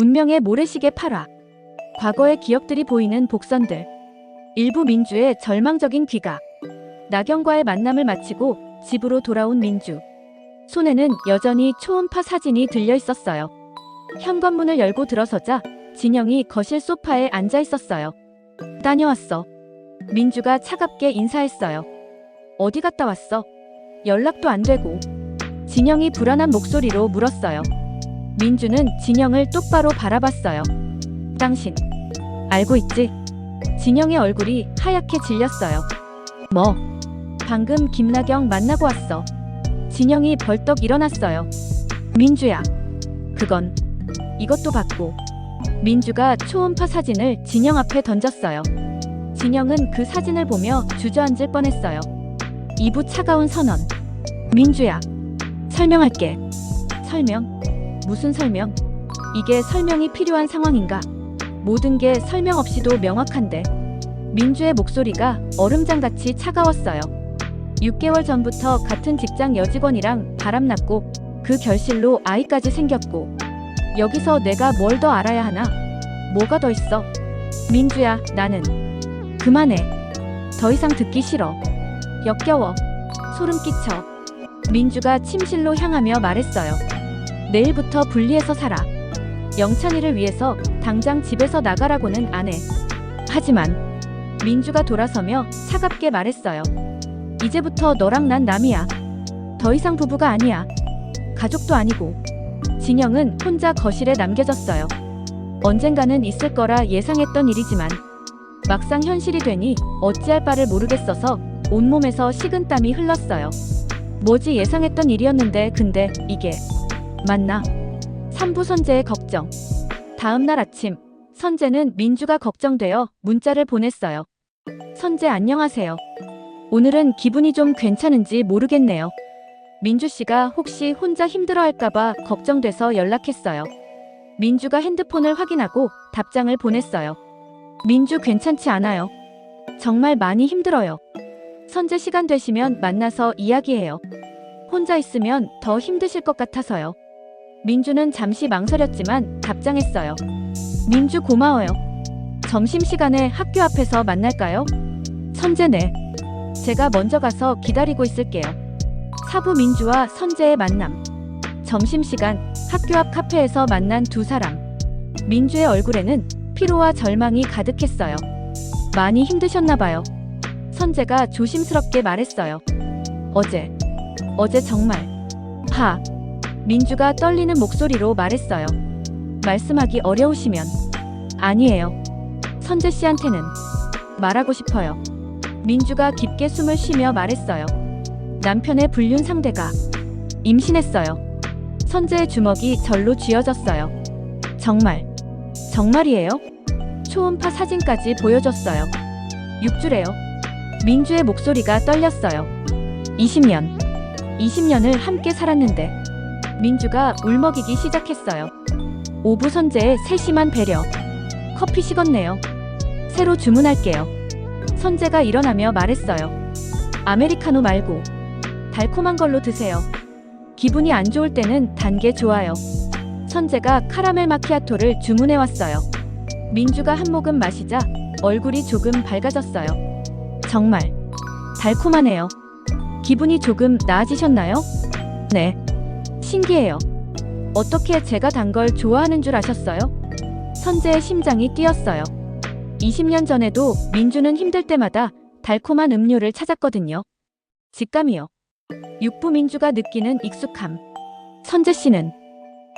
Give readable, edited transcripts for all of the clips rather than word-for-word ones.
운명의 모래시계 8화. 과거의 기억들이 보이는 복선들. 일부 민주의 절망적인 귀가. 나경과의 만남을 마치고 집으로 돌아온 민주. 손에는 여전히 초음파 사진이 들려 있었어요. 현관문을 열고 들어서자 진영이 거실 소파에 앉아 있었어요. 다녀왔어. 민주가 차갑게 인사했어요. 어디 갔다 왔어? 연락도 안 되고. 진영이 불안한 목소리로 물었어요. 민주는 진영을 똑바로 바라봤어요. 당신 알고 있지? 진영의 얼굴이 하얗게 질렸어요. 뭐? 방금 김나경 만나고 왔어. 진영이 벌떡 일어났어요. 민주야. 그건 이것도 받고. 민주가 초음파 사진을 진영 앞에 던졌어요. 진영은 그 사진을 보며 주저앉을 뻔했어요. 이부 차가운 선언. 민주야. 설명할게. 설명? 무슨 설명? 이게 설명이 필요한 상황인가? 모든 게 설명 없이도 명확한데. 민주의 목소리가 얼음장같이 차가웠어요. 6개월 전부터 같은 직장 여직원이랑 바람났고 그 결실로 아이까지 생겼고 여기서 내가 뭘 더 알아야 하나? 뭐가 더 있어? 민주야, 나는 그만해. 더 이상 듣기 싫어. 역겨워. 소름 끼쳐. 민주가 침실로 향하며 말했어요. 내일부터 분리해서 살아. 영찬이를 위해서 당장 집에서 나가라고는 안 해. 하지만 민주가 돌아서며 차갑게 말했어요. 이제부터 너랑 난 남이야. 더 이상 부부가 아니야. 가족도 아니고. 진영은 혼자 거실에 남겨졌어요. 언젠가는 있을 거라 예상했던 일이지만 막상 현실이 되니 어찌할 바를 모르겠어서 온몸에서 식은땀이 흘렀어요. 뭐지 예상했던 일이었는데 근데 이게 맞나? 산부 선재의 걱정. 다음날 아침 선재는 민주가 걱정되어 문자를 보냈어요. 선재 안녕하세요. 오늘은 기분이 좀 괜찮은지 모르겠네요. 민주씨가 혹시 혼자 힘들어할까봐 걱정돼서 연락했어요. 민주가 핸드폰을 확인하고 답장을 보냈어요. 민주 괜찮지 않아요. 정말 많이 힘들어요. 선재 시간 되시면 만나서 이야기해요. 혼자 있으면 더 힘드실 것 같아서요. 민주는 잠시 망설였지만 답장했어요. 민주 고마워요. 점심시간에 학교 앞에서 만날까요? 선재네. 제가 먼저 가서 기다리고 있을게요. 사부 민주와 선재의 만남. 점심시간 학교 앞 카페에서 만난 두 사람. 민주의 얼굴에는 피로와 절망이 가득했어요. 많이 힘드셨나봐요. 선재가 조심스럽게 말했어요. 어제 정말. 민주가 떨리는 목소리로 말했어요. 말씀하기 어려우시면. 아니에요. 선재 씨한테는 말하고 싶어요. 민주가 깊게 숨을 쉬며 말했어요. 남편의 불륜 상대가 임신했어요. 선재의 주먹이 절로 쥐어졌어요. 정말이에요? 초음파 사진까지 보여줬어요. 6주래요. 민주의 목소리가 떨렸어요. 20년을 함께 살았는데. 민주가 울먹이기 시작했어요. 오부 선재의 세심한 배려. 커피 식었네요. 새로 주문할게요. 선재가 일어나며 말했어요. 아메리카노 말고 달콤한 걸로 드세요. 기분이 안 좋을 때는 단 게 좋아요. 선재가 카라멜 마키아토를 주문해왔어요. 민주가 한 모금 마시자 얼굴이 조금 밝아졌어요. 정말 달콤하네요. 기분이 조금 나아지셨나요? 네. 신기해요. 어떻게 제가 단 걸 좋아하는 줄 아셨어요? 선재의 심장이 뛰었어요. 20년 전에도 민주는 힘들 때마다 달콤한 음료를 찾았거든요. 직감이요. 육부 민주가 느끼는 익숙함. 선재 씨는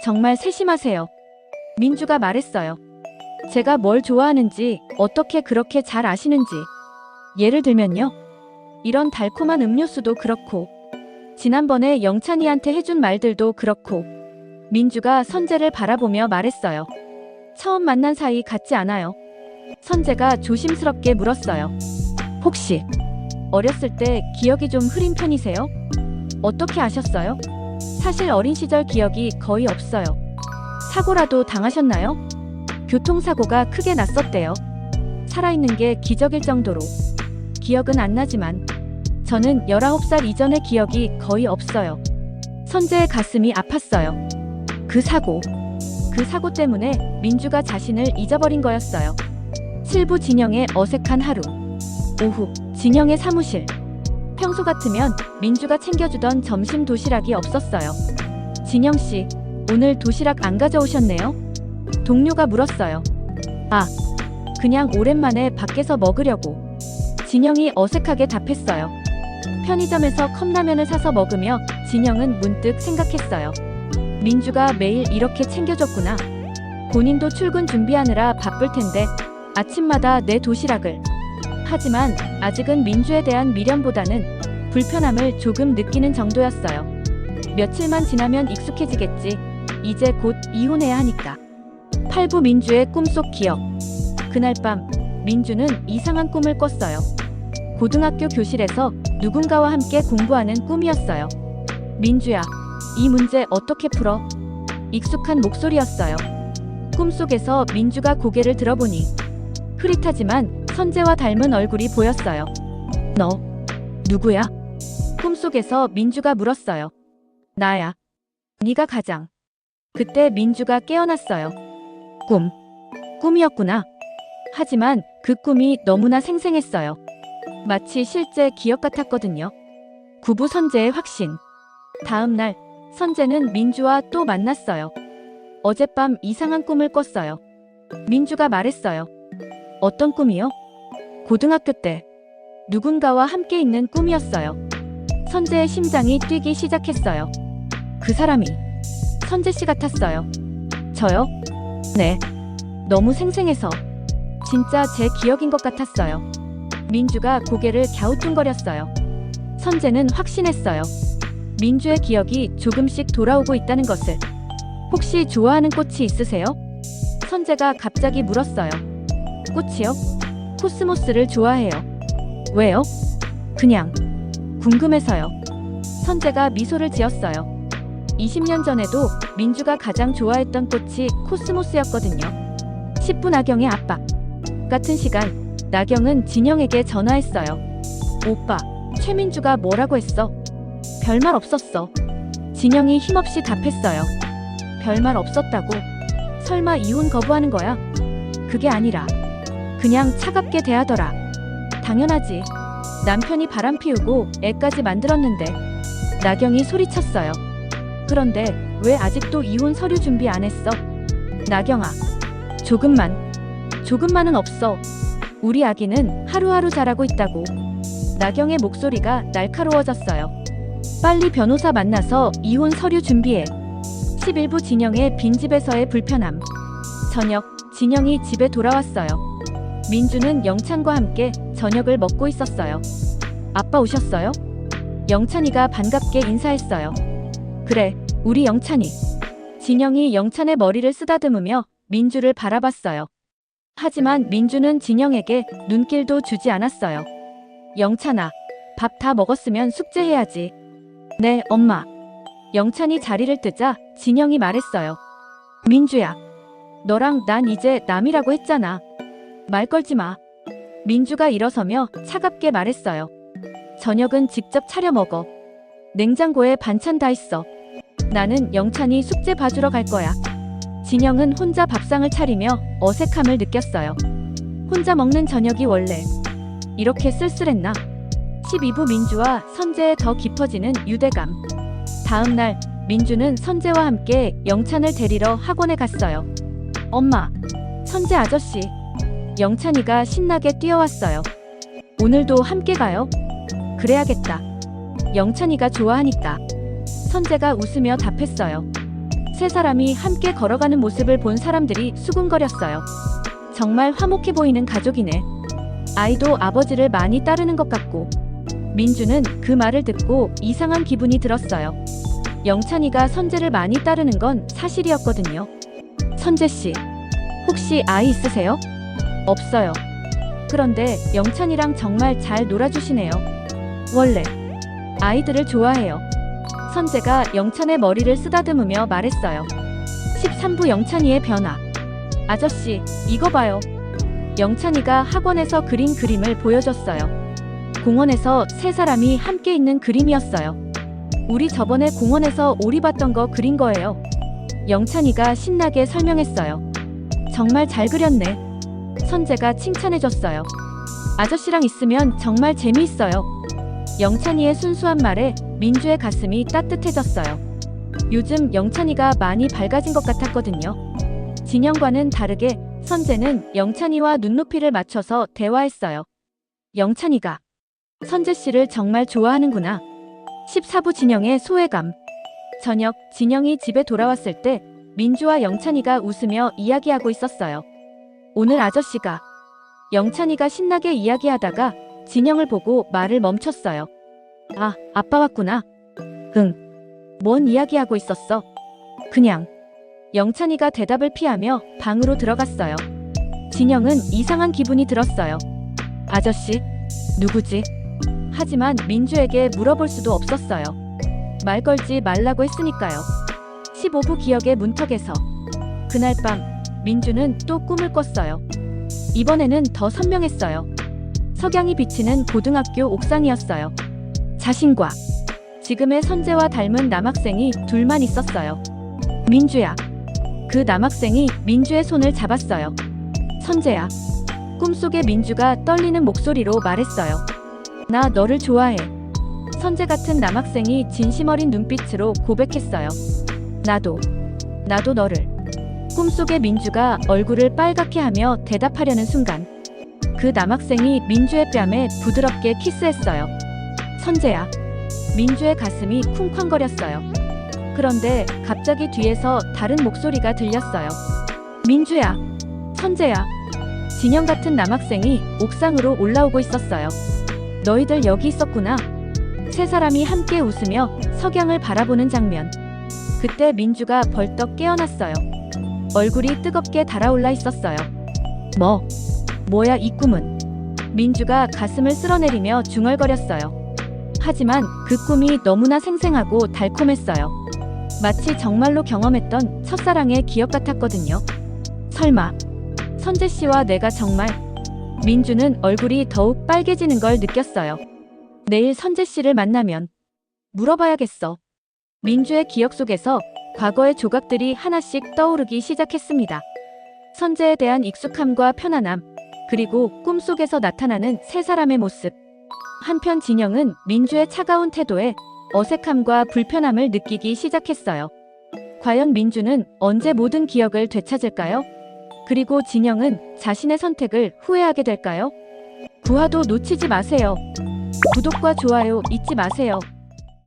정말 세심하세요. 민주가 말했어요. 제가 뭘 좋아하는지 어떻게 그렇게 잘 아시는지. 예를 들면요. 이런 달콤한 음료수도 그렇고 지난번에 영찬이한테 해준 말들도 그렇고. 민주가 선재를 바라보며 말했어요. 처음 만난 사이 같지 않아요. 선재가 조심스럽게 물었어요. 혹시 어렸을 때 기억이 좀 흐린 편이세요? 어떻게 아셨어요? 사실 어린 시절 기억이 거의 없어요. 사고라도 당하셨나요? 교통사고가 크게 났었대요. 살아있는 게 기적일 정도로. 기억은 안 나지만 저는 19살 이전의 기억이 거의 없어요. 선재의 가슴이 아팠어요. 그 사고, 그 사고 때문에 민주가 자신을 잊어버린 거였어요. 실부 진영의 어색한 하루. 오후, 진영의 사무실. 평소 같으면 민주가 챙겨주던 점심 도시락이 없었어요. 진영씨, 오늘 도시락 안 가져오셨네요? 동료가 물었어요. 아, 그냥 오랜만에 밖에서 먹으려고. 진영이 어색하게 답했어요. 편의점에서 컵라면을 사서 먹으며 진영은 문득 생각했어요. 민주가 매일 이렇게 챙겨줬구나. 본인도 출근 준비하느라 바쁠 텐데 아침마다 내 도시락을. 하지만 아직은 민주에 대한 미련보다는 불편함을 조금 느끼는 정도였어요. 며칠만 지나면 익숙해지겠지. 이제 곧 이혼해야 하니까. 팔부 민주의 꿈속 기억. 그날 밤 민주는 이상한 꿈을 꿨어요. 고등학교 교실에서 누군가와 함께 공부하는 꿈이었어요. 민주야, 이 문제 어떻게 풀어? 익숙한 목소리였어요. 꿈속에서 민주가 고개를 들어보니 흐릿하지만 선재와 닮은 얼굴이 보였어요. 너 누구야? 꿈속에서 민주가 물었어요. 나야. 네가 가장. 그때 민주가 깨어났어요. 꿈이었구나. 하지만 그 꿈이 너무나 생생했어요. 마치 실제 기억 같았거든요. 구부 선재의 확신. 다음 날 선재는 민주와 또 만났어요. 어젯밤 이상한 꿈을 꿨어요. 민주가 말했어요. 어떤 꿈이요? 고등학교 때 누군가와 함께 있는 꿈이었어요. 선재의 심장이 뛰기 시작했어요. 그 사람이 선재 씨 같았어요. 저요? 네. 너무 생생해서 진짜 제 기억인 것 같았어요. 민주가 고개를 갸우뚱거렸어요. 선재는 확신했어요. 민주의 기억이 조금씩 돌아오고 있다는 것을. 혹시 좋아하는 꽃이 있으세요? 선재가 갑자기 물었어요. 꽃이요? 코스모스를 좋아해요. 왜요? 그냥 궁금해서요. 선재가 미소를 지었어요. 20년 전에도 민주가 가장 좋아했던 꽃이 코스모스였거든요. 10분 나경의 아빠. 같은 시간 나경은 진영에게 전화했어요. 오빠, 최민주가 뭐라고 했어? 별말 없었어. 진영이 힘없이 답했어요. 별말 없었다고? 설마 이혼 거부하는 거야? 그게 아니라 그냥 차갑게 대하더라. 당연하지. 남편이 바람 피우고 애까지 만들었는데. 나경이 소리쳤어요. 그런데 왜 아직도 이혼 서류 준비 안 했어? 나경아, 조금만은 없어. 우리 아기는 하루하루 자라고 있다고. 나경의 목소리가 날카로워졌어요. 빨리 변호사 만나서 이혼 서류 준비해. 11부 진영의 빈집에서의 불편함. 저녁, 진영이 집에 돌아왔어요. 민주는 영찬과 함께 저녁을 먹고 있었어요. 아빠 오셨어요? 영찬이가 반갑게 인사했어요. 그래, 우리 영찬이. 진영이 영찬의 머리를 쓰다듬으며 민주를 바라봤어요. 하지만 민주는 진영에게 눈길도 주지 않았어요. 영찬아, 밥 다 먹었으면 숙제해야지. 네, 엄마. 영찬이 자리를 뜨자 진영이 말했어요. 민주야, 너랑 난 이제 남이라고 했잖아. 말 걸지 마. 민주가 일어서며 차갑게 말했어요. 저녁은 직접 차려 먹어. 냉장고에 반찬 다 있어. 나는 영찬이 숙제 봐주러 갈 거야. 진영은 혼자 밥상을 차리며 어색함을 느꼈어요. 혼자 먹는 저녁이 원래 이렇게 쓸쓸했나? 12부 민주와 선재의 더 깊어지는 유대감. 다음 날 민주는 선재와 함께 영찬을 데리러 학원에 갔어요. 엄마, 선재 아저씨. 영찬이가 신나게 뛰어왔어요. 오늘도 함께 가요? 그래야겠다. 영찬이가 좋아하니까. 선재가 웃으며 답했어요. 세 사람이 함께 걸어가는 모습을 본 사람들이 수군거렸어요. 정말 화목해 보이는 가족이네. 아이도 아버지를 많이 따르는 것 같고. 민주는 그 말을 듣고 이상한 기분이 들었어요. 영찬이가 선재를 많이 따르는 건 사실이었거든요. 선재씨, 혹시 아이 있으세요? 없어요. 그런데 영찬이랑 정말 잘 놀아주시네요. 원래 아이들을 좋아해요. 선재가 영찬의 머리를 쓰다듬으며 말했어요. 13부 영찬이의 변화. 아저씨, 이거 봐요. 영찬이가 학원에서 그린 그림을 보여줬어요. 공원에서 세 사람이 함께 있는 그림이었어요. 우리 저번에 공원에서 오리 봤던 거 그린 거예요. 영찬이가 신나게 설명했어요. 정말 잘 그렸네. 선재가 칭찬해줬어요. 아저씨랑 있으면 정말 재미있어요. 영찬이의 순수한 말에 민주의 가슴이 따뜻해졌어요. 요즘 영찬이가 많이 밝아진 것 같았거든요. 진영과는 다르게 선재는 영찬이와 눈높이를 맞춰서 대화했어요. 영찬이가 선재 씨를 정말 좋아하는구나. 14부 진영의 소외감. 저녁 진영이 집에 돌아왔을 때 민주와 영찬이가 웃으며 이야기하고 있었어요. 오늘 아저씨가 영찬이가 신나게 이야기하다가 진영을 보고 말을 멈췄어요. 아, 아빠 왔구나. 응. 뭔 이야기하고 있었어? 그냥. 영찬이가 대답을 피하며 방으로 들어갔어요. 진영은 이상한 기분이 들었어요. 아저씨? 누구지? 하지만 민주에게 물어볼 수도 없었어요. 말 걸지 말라고 했으니까요. 15부 기억의 문턱에서. 그날 밤 민주는 또 꿈을 꿨어요. 이번에는 더 선명했어요. 석양이 비치는 고등학교 옥상이었어요. 자신과 지금의 선재와 닮은 남학생이 둘만 있었어요. 민주야. 그 남학생이 민주의 손을 잡았어요. 선재야. 꿈속의 민주가 떨리는 목소리로 말했어요. 나 너를 좋아해. 선재 같은 남학생이 진심 어린 눈빛으로 고백했어요. 나도 너를. 꿈속의 민주가 얼굴을 빨갛게 하며 대답하려는 순간 그 남학생이 민주의 뺨에 부드럽게 키스했어요. 선재야. 민주의 가슴이 쿵쾅거렸어요. 그런데 갑자기 뒤에서 다른 목소리가 들렸어요. 민주야. 선재야. 진영 같은 남학생이 옥상으로 올라오고 있었어요. 너희들 여기 있었구나. 세 사람이 함께 웃으며 석양을 바라보는 장면. 그때 민주가 벌떡 깨어났어요. 얼굴이 뜨겁게 달아올라 있었어요. 뭐야 이 꿈은. 민주가 가슴을 쓸어내리며 중얼거렸어요. 하지만 그 꿈이 너무나 생생하고 달콤했어요. 마치 정말로 경험했던 첫사랑의 기억 같았거든요. 설마 선재 씨와 내가 정말. 민주는 얼굴이 더욱 빨개지는 걸 느꼈어요. 내일 선재 씨를 만나면 물어봐야겠어. 민주의 기억 속에서 과거의 조각들이 하나씩 떠오르기 시작했습니다. 선재에 대한 익숙함과 편안함, 그리고 꿈속에서 나타나는 세 사람의 모습. 한편 진영은 민주의 차가운 태도에 어색함과 불편함을 느끼기 시작했어요. 과연 민주는 언제 모든 기억을 되찾을까요? 그리고 진영은 자신의 선택을 후회하게 될까요? 9화도 놓치지 마세요. 구독과 좋아요 잊지 마세요.